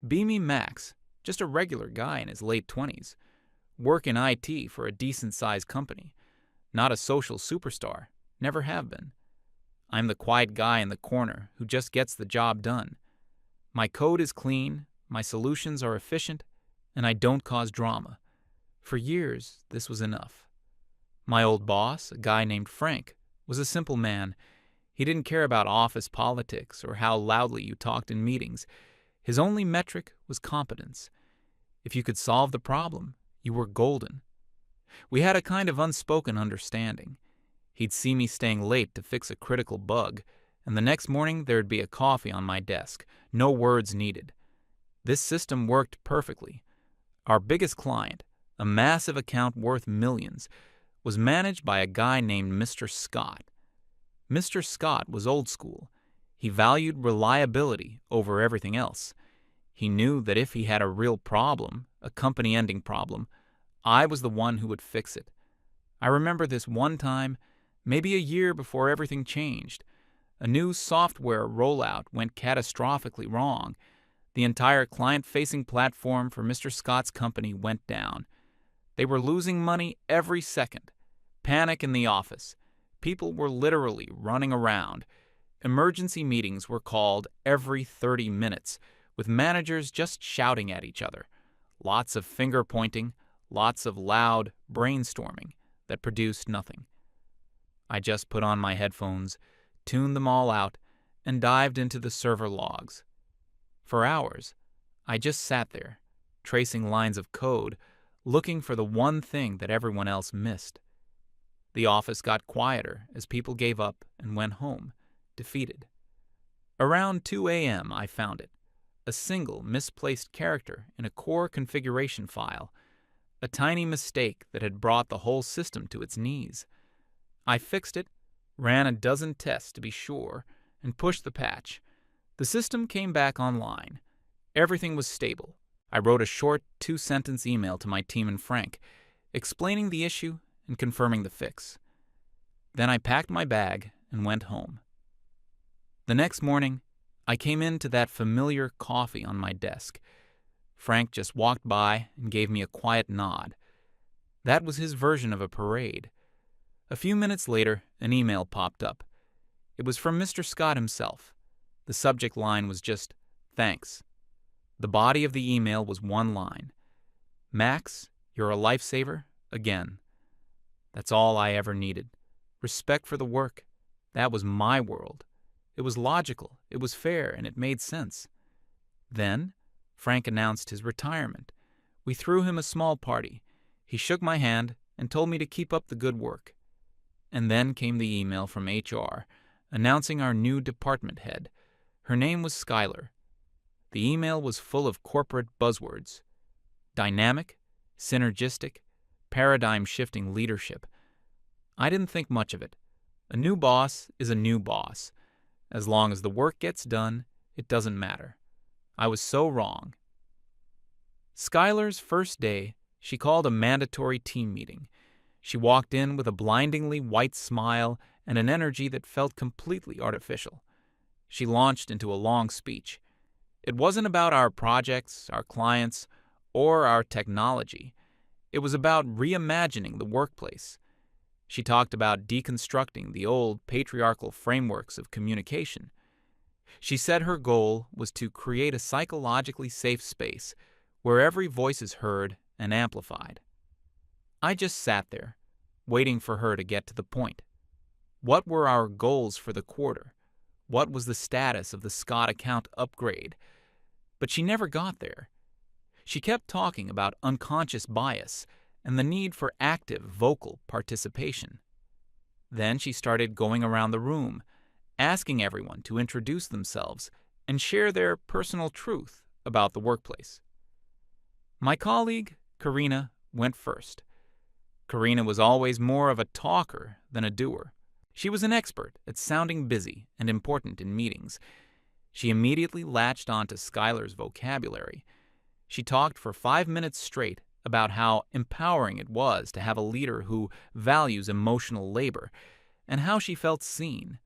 Beamy Max, just a regular guy in his late 20s. Work in IT for a decent-sized company. Not a social superstar. Never have been. I'm the quiet guy in the corner who just gets the job done. My code is clean, my solutions are efficient, and I don't cause drama. For years, this was enough. My old boss, a guy named Frank, was a simple man. He didn't care about office politics or how loudly you talked in meetings. His only metric was competence. If you could solve the problem, you were golden. We had a kind of unspoken understanding. He'd see me staying late to fix a critical bug, and the next morning there'd be a coffee on my desk, no words needed. This system worked perfectly. Our biggest client, a massive account worth millions, was managed by a guy named Mr. Scott. Mr. Scott was old school. He valued reliability over everything else. He knew that if he had a real problem, a company-ending problem, I was the one who would fix it. I remember this one time, maybe a year before everything changed. A new software rollout went catastrophically wrong. The entire client-facing platform for Mr. Scott's company went down. They were losing money every second. Panic in the office. People were literally running around. Emergency meetings were called every 30 minutes, with managers just shouting at each other. Lots of finger-pointing, lots of loud brainstorming that produced nothing. I just put on my headphones, tuned them all out, and dived into the server logs. For hours, I just sat there, tracing lines of code, looking for the one thing that everyone else missed. The office got quieter as people gave up and went home, defeated. Around 2 a.m. I found it, a single misplaced character in a core configuration file, a tiny mistake that had brought the whole system to its knees. I fixed it, ran a dozen tests to be sure, and pushed the patch. The system came back online. Everything was stable. I wrote a short 2-sentence email to my team and Frank, explaining the issue and confirming the fix. Then I packed my bag and went home. The next morning, I came into that familiar coffee on my desk. Frank just walked by and gave me a quiet nod. That was his version of a parade. A few minutes later, an email popped up. It was from Mr. Scott himself. The subject line was just, "Thanks." The body of the email was one line. "Max, you're a lifesaver, again." That's all I ever needed. Respect for the work. That was my world. It was logical, it was fair, and it made sense. Then, Frank announced his retirement. We threw him a small party. He shook my hand and told me to keep up the good work. And then came the email from HR, announcing our new department head. Her name was Skylar. The email was full of corporate buzzwords. Dynamic, synergistic, paradigm-shifting leadership. I didn't think much of it. A new boss is a new boss. As long as the work gets done, it doesn't matter. I was so wrong. Skylar's first day, she called a mandatory team meeting. She walked in with a blindingly white smile and an energy that felt completely artificial. She launched into a long speech. It wasn't about our projects, our clients, or our technology. It was about reimagining the workplace. She talked about deconstructing the old patriarchal frameworks of communication. She said her goal was to create a psychologically safe space where every voice is heard and amplified. I just sat there, waiting for her to get to the point. What were our goals for the quarter? What was the status of the Scott account upgrade? But she never got there. She kept talking about unconscious bias and the need for active vocal participation. Then she started going around the room, asking everyone to introduce themselves and share their personal truth about the workplace. My colleague, Karina, went first. Karina was always more of a talker than a doer. She was an expert at sounding busy and important in meetings. She immediately latched onto Skylar's vocabulary. She talked for 5 minutes straight about how empowering it was to have a leader who values emotional labor, and how she felt seen.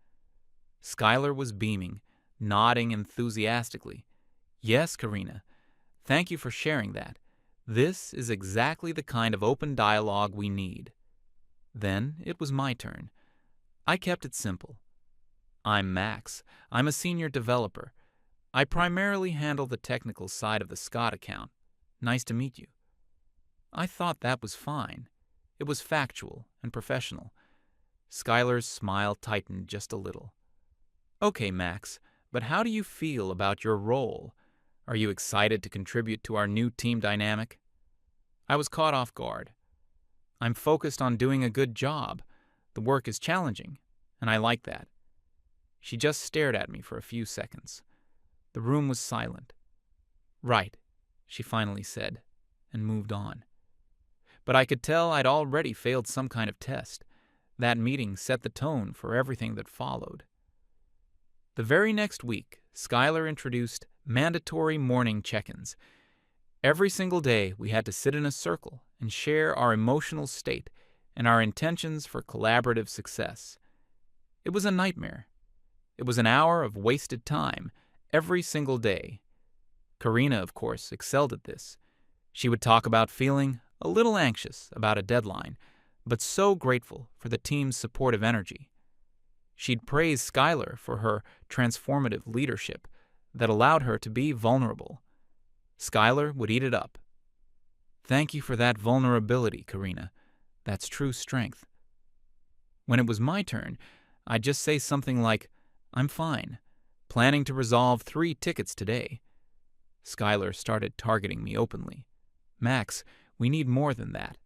Skylar was beaming, nodding enthusiastically. "Yes, Karina, Thank you for sharing that. This is exactly the kind of open dialogue we need. Then it was my turn. I kept it simple. I'm Max. I'm a senior developer. I primarily handle the technical side of the Scott account. Nice to meet you. I thought that was fine. It was factual and professional. Skylar's smile tightened just a little. Okay, Max, but how do you feel about your role? Are you excited to contribute to our new team dynamic? I was caught off guard. I'm focused on doing a good job. The work is challenging, and I like that. She just stared at me for a few seconds. The room was silent. Right, she finally said, and moved on. But I could tell I'd already failed some kind of test. That meeting set the tone for everything that followed. The very next week, Skylar introduced mandatory morning check-ins. Every single day, we had to sit in a circle and share our emotional state and our intentions for collaborative success. It was a nightmare. It was an hour of wasted time every single day. Karina, of course, excelled at this. She would talk about feeling a little anxious about a deadline, but so grateful for the team's supportive energy. She'd praise Skylar for her transformative leadership that allowed her to be vulnerable. Skylar would eat it up. Thank you for that vulnerability, Karina. That's true strength. When it was my turn, I'd just say something like, I'm fine, planning to resolve 3 tickets today. Skylar started targeting me openly. Max, we need more than that.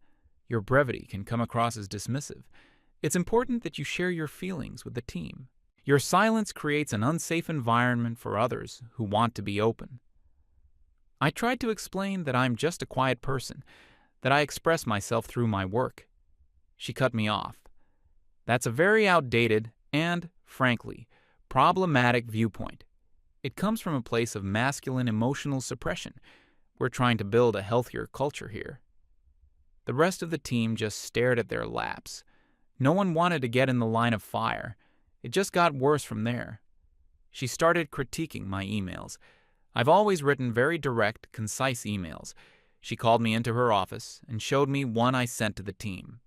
Your brevity can come across as dismissive. It's important that you share your feelings with the team. Your silence creates an unsafe environment for others who want to be open. I tried to explain that I'm just a quiet person, that I express myself through my work. She cut me off. That's a very outdated and, frankly, problematic viewpoint. It comes from a place of masculine emotional suppression. We're trying to build a healthier culture here. The rest of the team just stared at their laps. No one wanted to get in the line of fire. It just got worse from there. She started critiquing my emails. I've always written very direct, concise emails. She called me into her office and showed me one I sent to the team.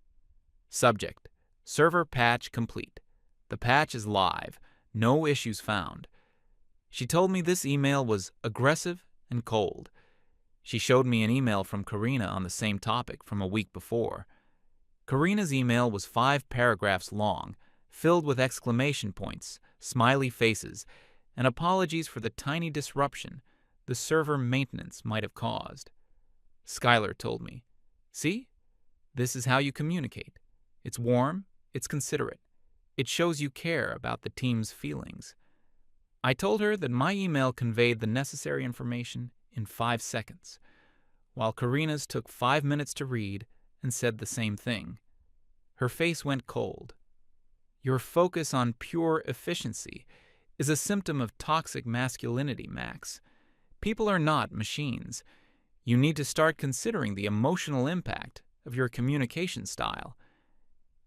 Subject: Server patch complete. The patch is live. No issues found. She told me this email was aggressive and cold. She showed me an email from Karina on the same topic from a week before. Karina's email was 5 paragraphs long, filled with exclamation points, smiley faces, and apologies for the tiny disruption the server maintenance might have caused. Skylar told me, "See? This is how you communicate. It's warm, it's considerate. It shows you care about the team's feelings." I told her that my email conveyed the necessary information in 5 seconds, while Karina's took 5 minutes to read and said the same thing. Her face went cold. Your focus on pure efficiency is a symptom of toxic masculinity, Max. People are not machines. You need to start considering the emotional impact of your communication style.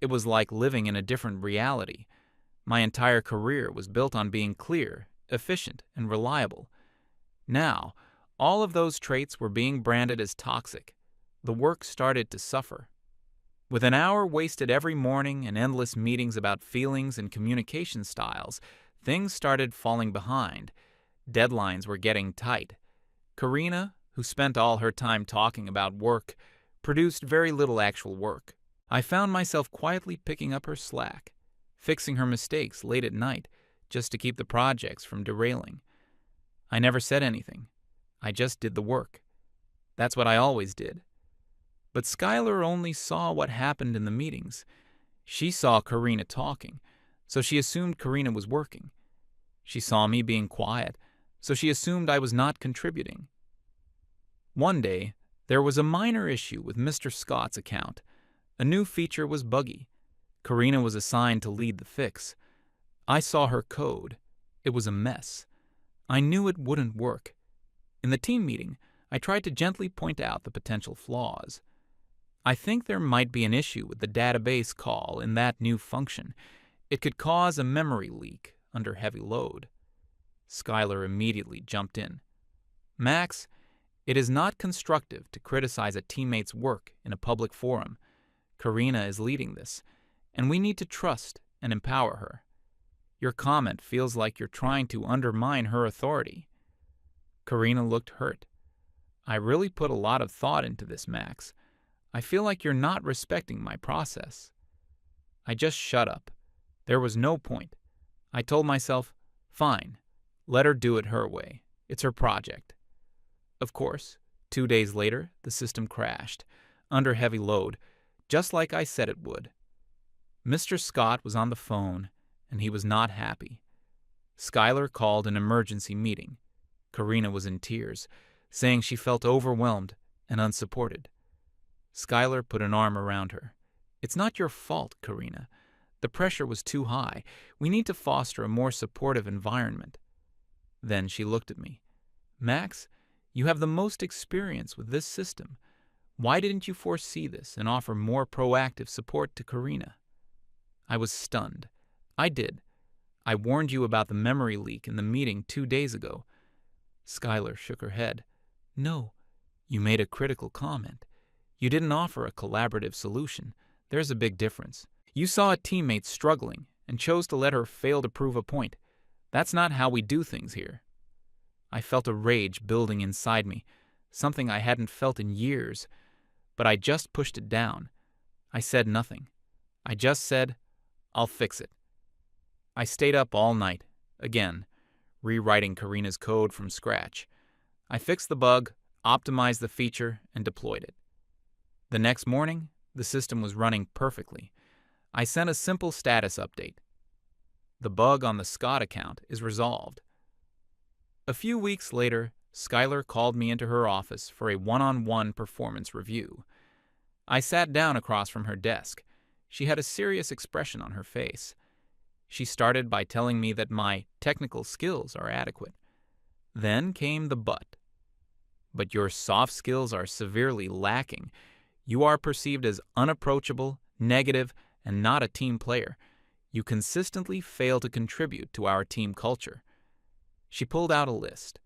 It was like living in a different reality. My entire career was built on being clear, efficient, and reliable. Now, all of those traits were being branded as toxic. The work started to suffer. With an hour wasted every morning and endless meetings about feelings and communication styles, things started falling behind. Deadlines were getting tight. Karina, who spent all her time talking about work, produced very little actual work. I found myself quietly picking up her slack, fixing her mistakes late at night just to keep the projects from derailing. I never said anything. I just did the work. That's what I always did. But Skylar only saw what happened in the meetings. She saw Karina talking, so she assumed Karina was working. She saw me being quiet, so she assumed I was not contributing. One day, there was a minor issue with Mr. Scott's account. A new feature was buggy. Karina was assigned to lead the fix. I saw her code. It was a mess. I knew it wouldn't work. In the team meeting, I tried to gently point out the potential flaws. I think there might be an issue with the database call in that new function. It could cause a memory leak under heavy load. Skylar immediately jumped in. Max, It is not constructive to criticize a teammate's work in a public forum. Karina is leading this, and we need to trust and empower her. Your comment feels like you're trying to undermine her authority." Karina looked hurt. "I really put a lot of thought into this, Max. I feel like you're not respecting my process." I just shut up. There was no point. I told myself, fine, let her do it her way. It's her project. Of course, 2 days later, the system crashed, under heavy load, just like I said it would. Mr. Scott was on the phone, and he was not happy. Skylar called an emergency meeting. Karina was in tears, saying she felt overwhelmed and unsupported. Skylar put an arm around her. "It's not your fault, Karina. The pressure was too high. We need to foster a more supportive environment." Then she looked at me. "Max, you have the most experience with this system. Why didn't you foresee this and offer more proactive support to Karina?" I was stunned. "I did. I warned you about the memory leak in the meeting 2 days ago." Skylar shook her head. "No, you made a critical comment. You didn't offer a collaborative solution. There's a big difference. You saw a teammate struggling and chose to let her fail to prove a point. That's not how we do things here." I felt a rage building inside me, something I hadn't felt in years, but I just pushed it down. I said nothing. I just said, "I'll fix it." I stayed up all night, again, rewriting Karina's code from scratch. I fixed the bug, optimized the feature, and deployed it. The next morning, the system was running perfectly. I sent a simple status update. "The bug on the Scott account is resolved." A few weeks later, Skylar called me into her office for a one-on-one performance review. I sat down across from her desk. She had a serious expression on her face. She started by telling me that my technical skills are adequate. Then came the but. "But your soft skills are severely lacking. You are perceived as unapproachable, negative, and not a team player. You consistently fail to contribute to our team culture." She pulled out a list.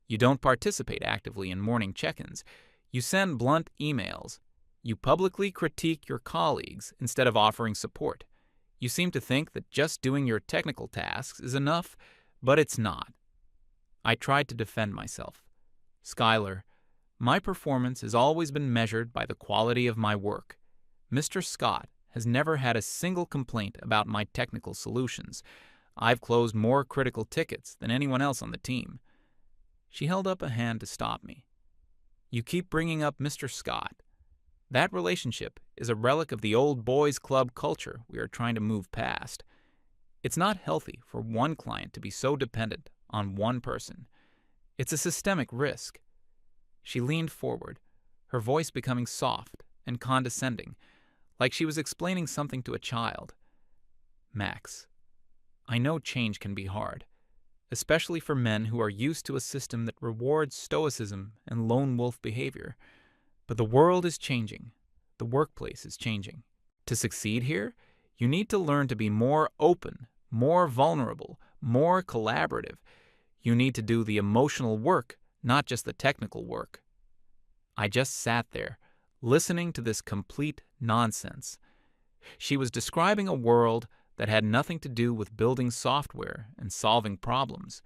"You don't participate actively in morning check-ins. You send blunt emails. You publicly critique your colleagues instead of offering support. You seem to think that just doing your technical tasks is enough, but it's not." I tried to defend myself. "Skylar, my performance has always been measured by the quality of my work. Mr. Scott has never had a single complaint about my technical solutions. I've closed more critical tickets than anyone else on the team." She held up a hand to stop me. "You keep bringing up Mr. Scott. That relationship is a relic of the old boys club culture we are trying to move past. It's not healthy for one client to be so dependent on one person. It's a systemic risk." She leaned forward, her voice becoming soft and condescending, like she was explaining something to a child. "Max, I know change can be hard, especially for men who are used to a system that rewards stoicism and lone wolf behavior. But the world is changing. The workplace is changing. To succeed here, you need to learn to be more open, more vulnerable, more collaborative. You need to do the emotional work, not just the technical work." I just sat there, listening to this complete nonsense. She was describing a world that had nothing to do with building software and solving problems.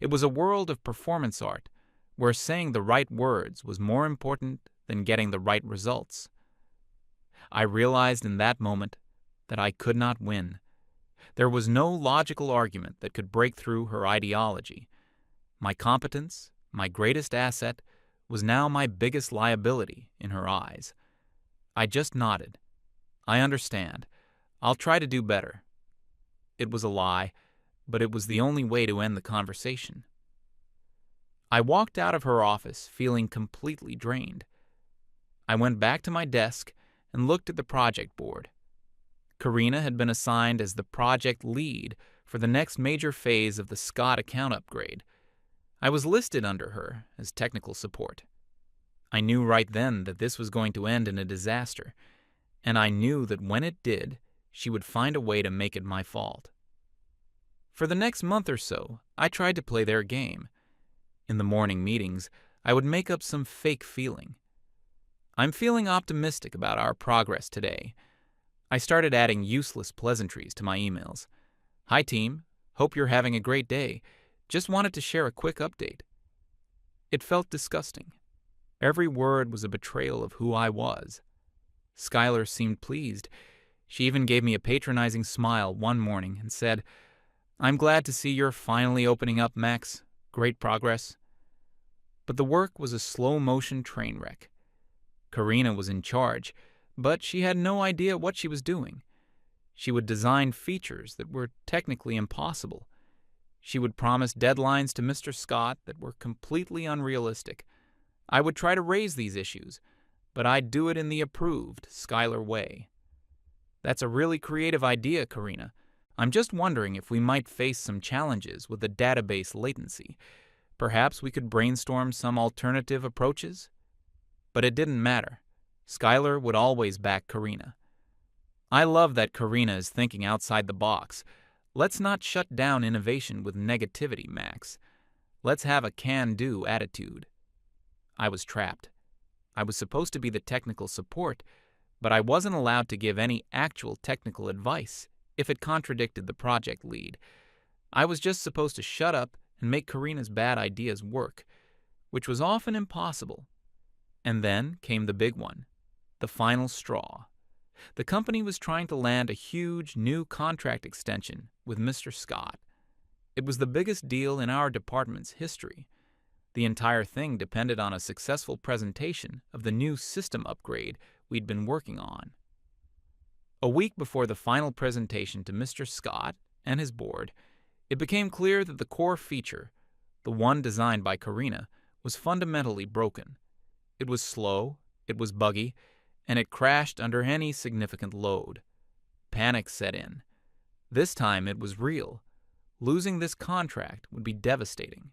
It was a world of performance art, where saying the right words was more important than getting the right results. I realized in that moment that I could not win. There was no logical argument that could break through her ideology. My competence, my greatest asset, was now my biggest liability in her eyes. I just nodded. "I understand. I'll try to do better." It was a lie, but it was the only way to end the conversation. I walked out of her office feeling completely drained. I went back to my desk and looked at the project board. Karina had been assigned as the project lead for the next major phase of the Scott account upgrade. I was listed under her as technical support. I knew right then that this was going to end in a disaster, and I knew that when it did, she would find a way to make it my fault. For the next month or so, I tried to play their game. In the morning meetings, I would make up some fake feeling. I'm feeling optimistic about our progress today. I started adding useless pleasantries to my emails. Hi team, hope you're having a great day. Just wanted to share a quick update. It felt disgusting. Every word was a betrayal of who I was. Skylar seemed pleased. She even gave me a patronizing smile one morning and said, "I'm glad to see you're finally opening up, Max. Great progress." But the work was a slow-motion train wreck. Karina was in charge, but she had no idea what she was doing. She would design features that were technically impossible. She would promise deadlines to Mr. Scott that were completely unrealistic. I would try to raise these issues, but I'd do it in the approved Skylar way. "That's a really creative idea, Karina. I'm just wondering if we might face some challenges with the database latency. Perhaps we could brainstorm some alternative approaches?" But it didn't matter. Skylar would always back Karina. I love that Karina is thinking outside the box. Let's not shut down innovation with negativity, Max. Let's have a can-do attitude. I was trapped. I was supposed to be the technical support, but I wasn't allowed to give any actual technical advice if it contradicted the project lead. I was just supposed to shut up and make Karina's bad ideas work, which was often impossible. And then came the big one, the final straw. The company was trying to land a huge new contract extension with Mr. Scott. It was the biggest deal in our department's history. The entire thing depended on a successful presentation of the new system upgrade we'd been working on. A week before the final presentation to Mr. Scott and his board, it became clear that the core feature, the one designed by Karina, was fundamentally broken. It was slow, it was buggy, and it crashed under any significant load. Panic set in. This time it was real. Losing this contract would be devastating.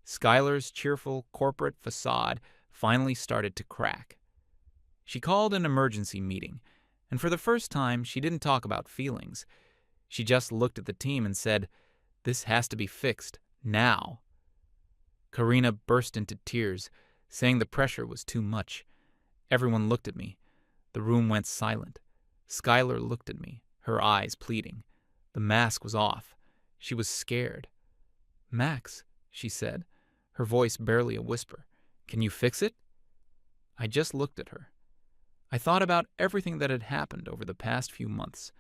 Skylar's cheerful corporate facade finally started to crack. She called an emergency meeting, and for the first time she didn't talk about feelings. She just looked at the team and said, "This has to be fixed, now." Karina burst into tears, saying the pressure was too much. Everyone looked at me. The room went silent. Skylar looked at me, her eyes pleading. The mask was off. She was scared. "Max," she said, her voice barely a whisper, "can you fix it?" I just looked at her. I thought about everything that had happened over the past few months,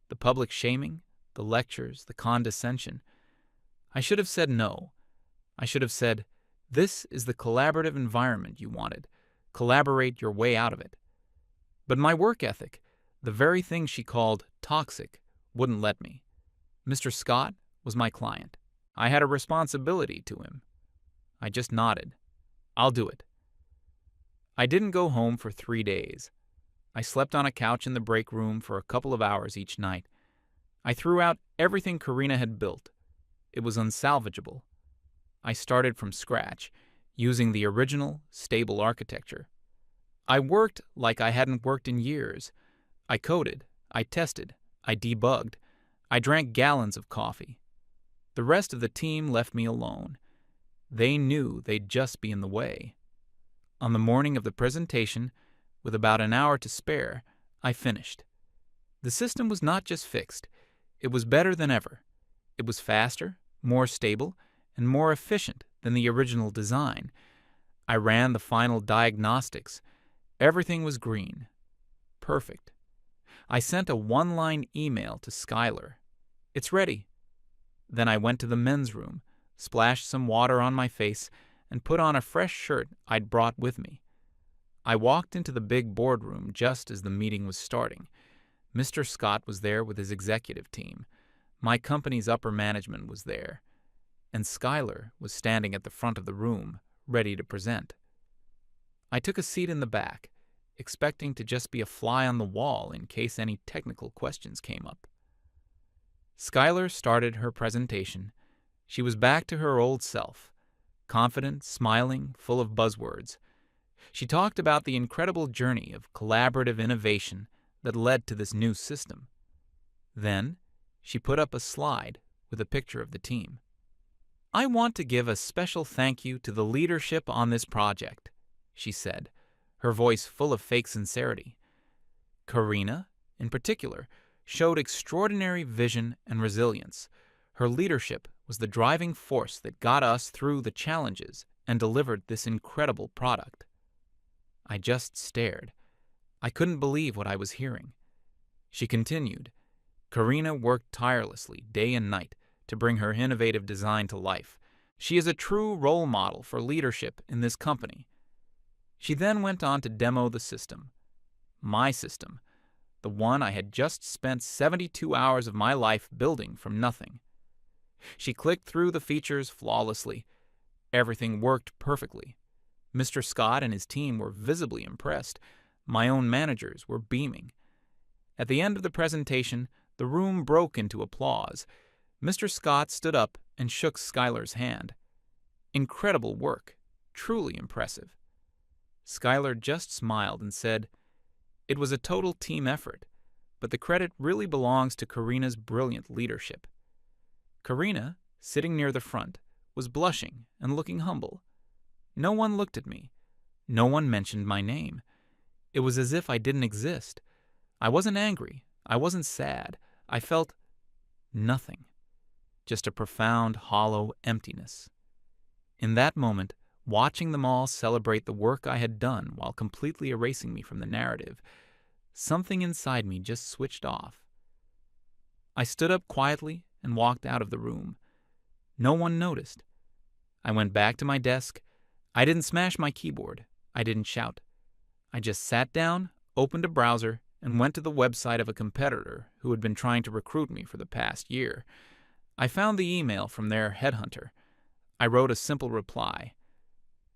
the public shaming, the lectures, the condescension. I should have said no. I should have said, "This is the collaborative environment you wanted. Collaborate your way out of it." But my work ethic, the very thing she called toxic, wouldn't let me. Mr. Scott was my client. I had a responsibility to him. I just nodded. "I'll do it." I didn't go home for 3 days. I slept on a couch in the break room for a couple of hours each night. I threw out everything Karina had built. It was unsalvageable. I started from scratch, using the original, stable architecture. I worked like I hadn't worked in years. I coded, I tested, I debugged, I drank gallons of coffee. The rest of the team left me alone. They knew they'd just be in the way. On the morning of the presentation, with about an hour to spare, I finished. The system was not just fixed, it was better than ever. It was faster, more stable, and more efficient than the original design. I ran the final diagnostics. Everything was green. Perfect. I sent a one-line email to Skylar. "It's ready." Then I went to the men's room, splashed some water on my face, and put on a fresh shirt I'd brought with me. I walked into the big boardroom just as the meeting was starting. Mr. Scott was there with his executive team. My company's upper management was there. And Skylar was standing at the front of the room, ready to present. I took a seat in the back, expecting to just be a fly on the wall in case any technical questions came up. Skylar started her presentation. She was back to her old self, confident, smiling, full of buzzwords. She talked about the incredible journey of collaborative innovation that led to this new system. Then, she put up a slide with a picture of the team. I want to give a special thank you to the leadership on this project, she said, her voice full of fake sincerity. Karina, in particular, showed extraordinary vision and resilience. Her leadership was the driving force that got us through the challenges and delivered this incredible product. I just stared. I couldn't believe what I was hearing. She continued, Karina worked tirelessly day and night to bring her innovative design to life. She is a true role model for leadership in this company. She then went on to demo the system. My system, the one I had just spent 72 hours of my life building from nothing. She clicked through the features flawlessly. Everything worked perfectly. Mr. Scott and his team were visibly impressed. My own managers were beaming. At the end of the presentation, the room broke into applause. Mr. Scott stood up and shook Skylar's hand. Incredible work. Truly impressive. Skylar just smiled and said, It was a total team effort, but the credit really belongs to Karina's brilliant leadership. Karina, sitting near the front, was blushing and looking humble. No one looked at me. No one mentioned my name. It was as if I didn't exist. I wasn't angry. I wasn't sad. I felt nothing. Just a profound, hollow emptiness. In that moment, watching them all celebrate the work I had done while completely erasing me from the narrative, something inside me just switched off. I stood up quietly and walked out of the room. No one noticed. I went back to my desk. I didn't smash my keyboard. I didn't shout. I just sat down, opened a browser, and went to the website of a competitor who had been trying to recruit me for the past year. I found the email from their headhunter. I wrote a simple reply.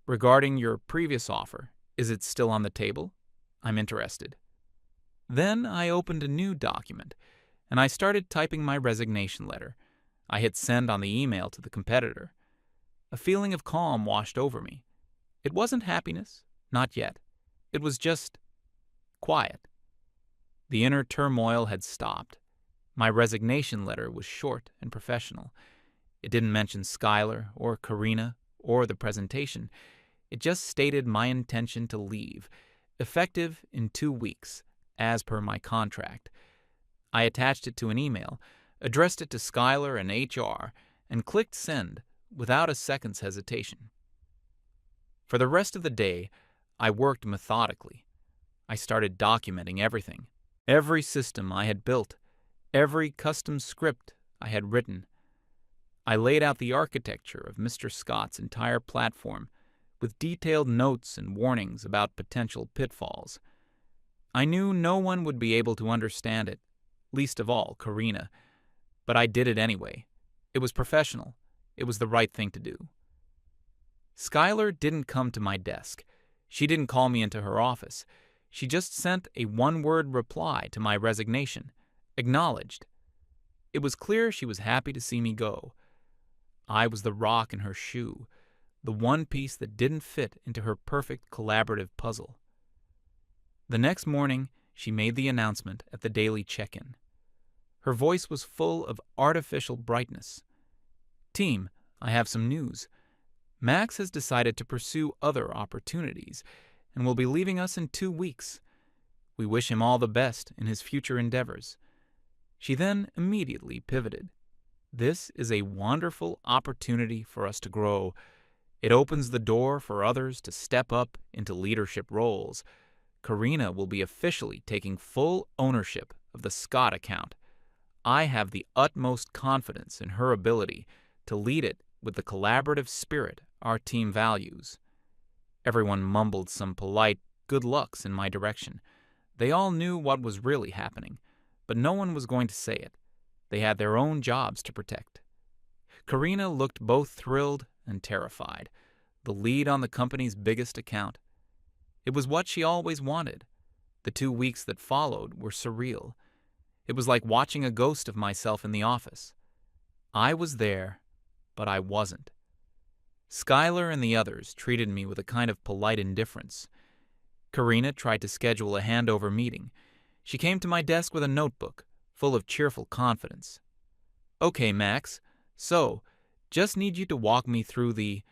Regarding your previous offer, is it still on the table? I'm interested. Then I opened a new document, and I started typing my resignation letter. I hit send on the email to the competitor. A feeling of calm washed over me. It wasn't happiness, not yet. It was just quiet. The inner turmoil had stopped. My resignation letter was short and professional. It didn't mention Skylar or Karina or the presentation. It just stated my intention to leave, effective in 2 weeks, as per my contract. I attached it to an email, addressed it to Skylar and HR, and clicked send without a second's hesitation. For the rest of the day, I worked methodically. I started documenting everything, every system I had built, every custom script I had written. I laid out the architecture of Mr. Scott's entire platform with detailed notes and warnings about potential pitfalls. I knew no one would be able to understand it, least of all Karina, but I did it anyway. It was professional. It was the right thing to do. Skylar didn't come to my desk. She didn't call me into her office. She just sent a one-word reply to my resignation, acknowledged. It was clear she was happy to see me go. I was the rock in her shoe, the one piece that didn't fit into her perfect collaborative puzzle. The next morning, she made the announcement at the daily check-in. Her voice was full of artificial brightness. Team, I have some news. Max has decided to pursue other opportunities and will be leaving us in 2 weeks. We wish him all the best in his future endeavors. She then immediately pivoted. This is a wonderful opportunity for us to grow. It opens the door for others to step up into leadership roles. Karina will be officially taking full ownership of the Scott account. I have the utmost confidence in her ability to lead it with the collaborative spirit our team values. Everyone mumbled some polite good lucks in my direction. They all knew what was really happening, but no one was going to say it. They had their own jobs to protect. Karina looked both thrilled and terrified, the lead on the company's biggest account. It was what she always wanted. The 2 weeks that followed were surreal. It was like watching a ghost of myself in the office. I was there, but I wasn't. Skylar and the others treated me with a kind of polite indifference. Karina tried to schedule a handover meeting. She came to my desk with a notebook, full of cheerful confidence. Okay, Max, so, Just need you to walk me through the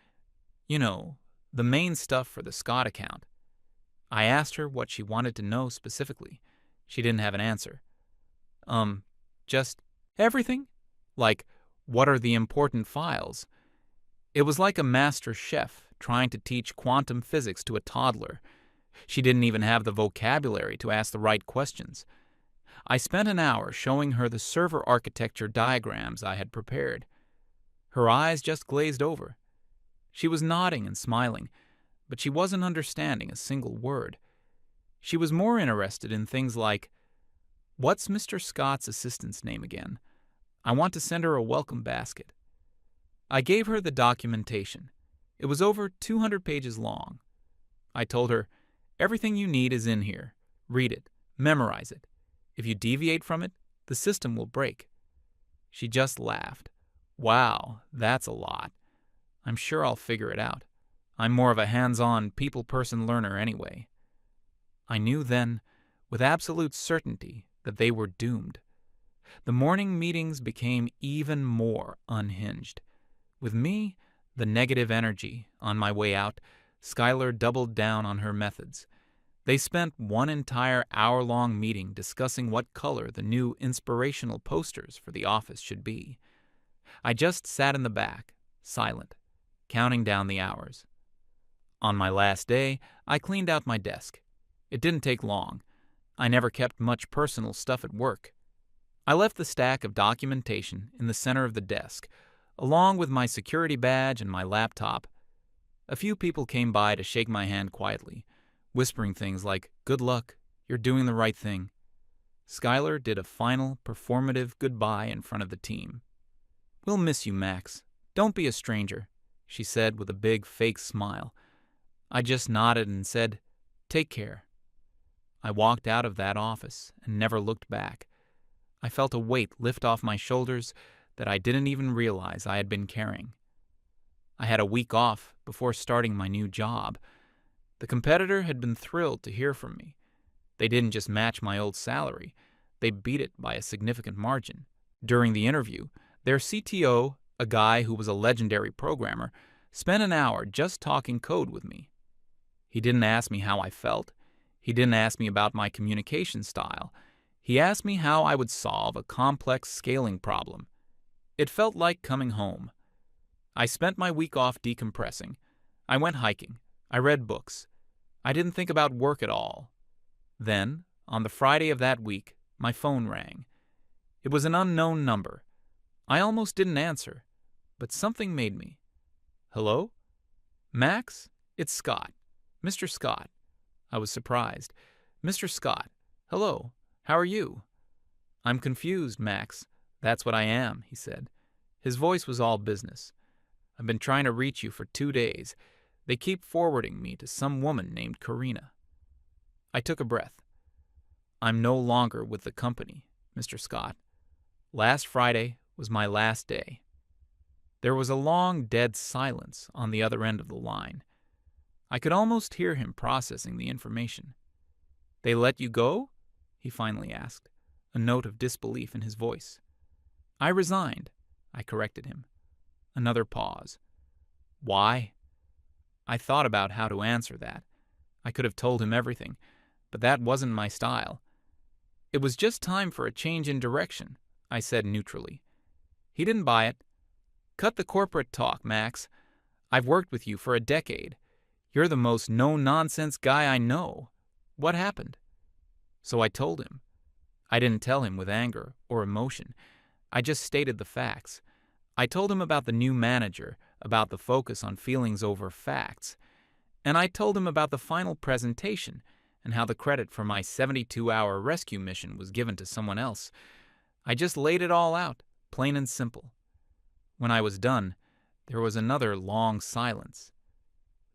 main stuff for the Scott account. I asked her what she wanted to know specifically. She didn't have an answer. Just everything? Like, what are the important files? It was like a master chef trying to teach quantum physics to a toddler. She didn't even have the vocabulary to ask the right questions. I spent an hour showing her the server architecture diagrams I had prepared. Her eyes just glazed over. She was nodding and smiling, but she wasn't understanding a single word. She was more interested in things like, "What's Mr. Scott's assistant's name again? I want to send her a welcome basket." I gave her the documentation. It was over 200 pages long. I told her, "Everything you need is in here. Read it. Memorize it. If you deviate from it, the system will break." She just laughed. "Wow, that's a lot. I'm sure I'll figure it out. I'm more of a hands-on, people-person learner anyway." I knew then, with absolute certainty, that they were doomed. The morning meetings became even more unhinged. With me, the negative energy, on my way out, Skylar doubled down on her methods. They spent one entire hour-long meeting discussing what color the new inspirational posters for the office should be. I just sat in the back, silent, counting down the hours. On my last day, I cleaned out my desk. It didn't take long. I never kept much personal stuff at work. I left the stack of documentation in the center of the desk, along with my security badge and my laptop. A few people came by to shake my hand quietly, whispering things like, "Good luck, you're doing the right thing." Skylar did a final, performative goodbye in front of the team. "We'll miss you, Max. Don't be a stranger," she said with a big fake smile. I just nodded and said, "Take care." I walked out of that office and never looked back. I felt a weight lift off my shoulders that I didn't even realize I had been carrying. I had a week off before starting my new job. The competitor had been thrilled to hear from me. They didn't just match my old salary, they beat it by a significant margin. During the interview, their CTO, a guy who was a legendary programmer, spent an hour just talking code with me. He didn't ask me how I felt. He didn't ask me about my communication style. He asked me how I would solve a complex scaling problem. It felt like coming home. I spent my week off decompressing. I went hiking. I read books. I didn't think about work at all. Then, on the Friday of that week, my phone rang. It was an unknown number. I almost didn't answer, but something made me. "Hello? Max? It's Scott. Mr. Scott." I was surprised. "Mr. Scott. Hello. How are you?" "I'm confused, Max. That's what I am," he said. His voice was all business. "I've been trying to reach you for 2 days. They keep forwarding me to some woman named Karina." I took a breath. "I'm no longer with the company, Mr. Scott. Last Friday was my last day." There was a long, dead silence on the other end of the line. I could almost hear him processing the information. "They let you go?" he finally asked, a note of disbelief in his voice. "I resigned," I corrected him. Another pause. "Why?" I thought about how to answer that. I could have told him everything, but that wasn't my style. "It was just time for a change in direction," I said neutrally. He didn't buy it. "Cut the corporate talk, Max. I've worked with you for a decade. You're the most no-nonsense guy I know. What happened?" So I told him. I didn't tell him with anger or emotion. I just stated the facts. I told him about the new manager, about the focus on feelings over facts. And I told him about the final presentation and how the credit for my 72-hour rescue mission was given to someone else. I just laid it all out, plain and simple. When I was done, there was another long silence.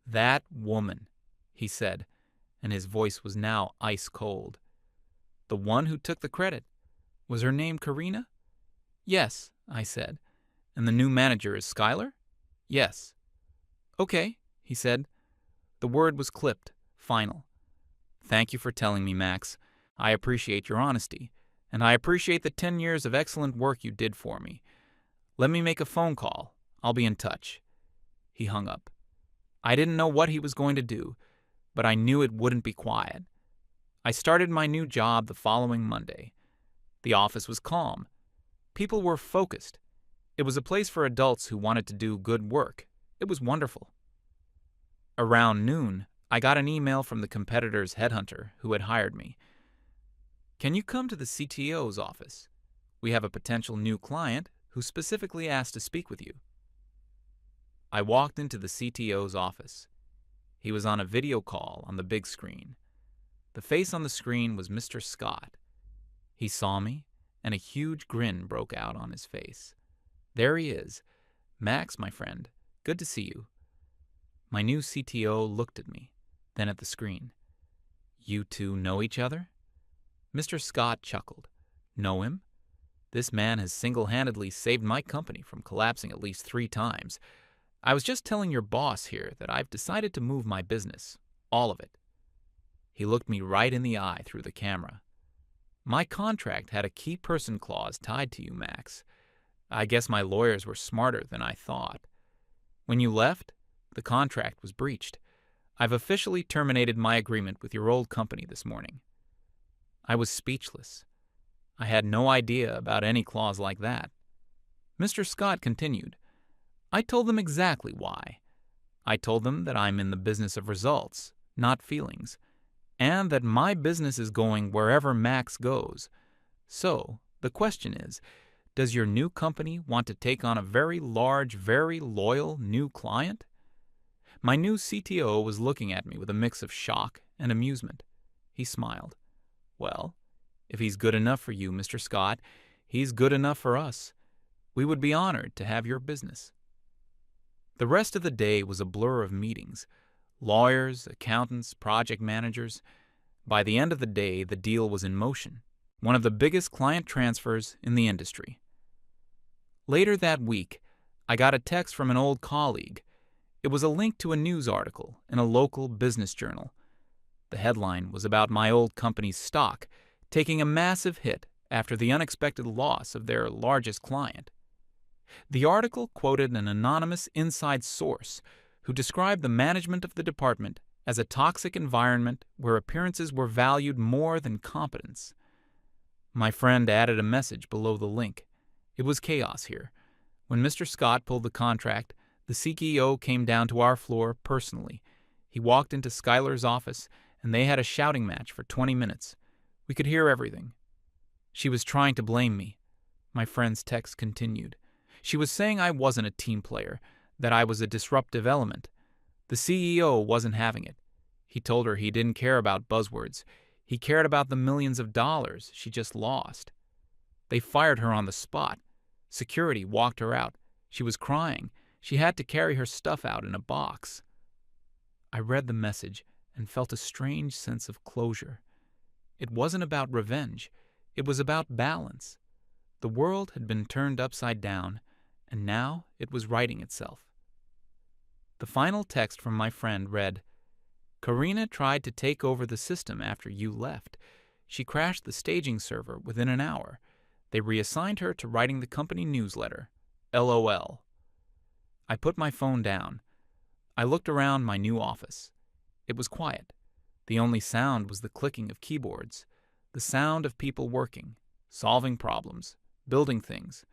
"That woman," he said, and his voice was now ice cold. "The one who took the credit. Was her name Karina?" "Yes," I said. "And the new manager is Skylar?" "Yes." "Okay," he said. The word was clipped, final. "Thank you for telling me, Max. I appreciate your honesty, and I appreciate the 10 years of excellent work you did for me. Let me make a phone call. I'll be in touch." He hung up. I didn't know what he was going to do, but I knew it wouldn't be quiet. I started my new job the following Monday. The office was calm. People were focused. It was a place for adults who wanted to do good work. It was wonderful. Around noon, I got an email from the competitor's headhunter who had hired me. "Can you come to the CTO's office? We have a potential new client who specifically asked to speak with you." I walked into the CTO's office. He was on a video call on the big screen. The face on the screen was Mr. Scott. He saw me, and a huge grin broke out on his face. "There he is. Max, my friend, good to see you." My new CTO looked at me, then at the screen. "You two know each other?" Mr. Scott chuckled. "Know him? This man has single-handedly saved my company from collapsing at least 3 times. I was just telling your boss here that I've decided to move my business, all of it." He looked me right in the eye through the camera. "My contract had a key person clause tied to you, Max. I guess my lawyers were smarter than I thought. When you left, the contract was breached. I've officially terminated my agreement with your old company this morning." I was speechless. I had no idea about any clause like that. Mr. Scott continued. "I told them exactly why. I told them that I'm in the business of results, not feelings, and that my business is going wherever Max goes. So, the question is, does your new company want to take on a very large, very loyal new client?" My new CTO was looking at me with a mix of shock and amusement. He smiled. "Well, if he's good enough for you, Mr. Scott, he's good enough for us. We would be honored to have your business." The rest of the day was a blur of meetings. Lawyers, accountants, project managers. By the end of the day, the deal was in motion. One of the biggest client transfers in the industry. Later that week, I got a text from an old colleague. It was a link to a news article in a local business journal. The headline was about my old company's stock taking a massive hit after the unexpected loss of their largest client. The article quoted an anonymous inside source who described the management of the department as a toxic environment where appearances were valued more than competence. My friend added a message below the link. It was chaos here. When Mr. Scott pulled the contract, the CEO came down to our floor personally. He walked into Skylar's office, and they had a shouting match for 20 minutes. We could hear everything. "She was trying to blame me," my friend's text continued. "She was saying I wasn't a team player, that I was a disruptive element. The CEO wasn't having it. He told her he didn't care about buzzwords. He cared about the millions of dollars she just lost. They fired her on the spot. Security walked her out. She was crying. She had to carry her stuff out in a box." I read the message and felt a strange sense of closure. It wasn't about revenge. It was about balance. The world had been turned upside down, and now it was righting itself. The final text from my friend read, "Karina tried to take over the system after you left. She crashed the staging server within an hour. They reassigned her to writing the company newsletter. LOL." I put my phone down. I looked around my new office. It was quiet. The only sound was the clicking of keyboards, the sound of people working, solving problems, building things.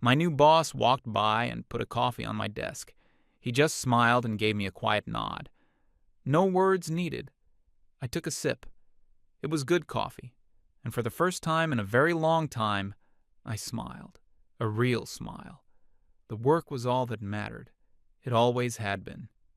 My new boss walked by and put a coffee on my desk. He just smiled and gave me a quiet nod. No words needed. I took a sip. It was good coffee, and for the first time in a very long time, I smiled. A real smile. The work was all that mattered. It always had been.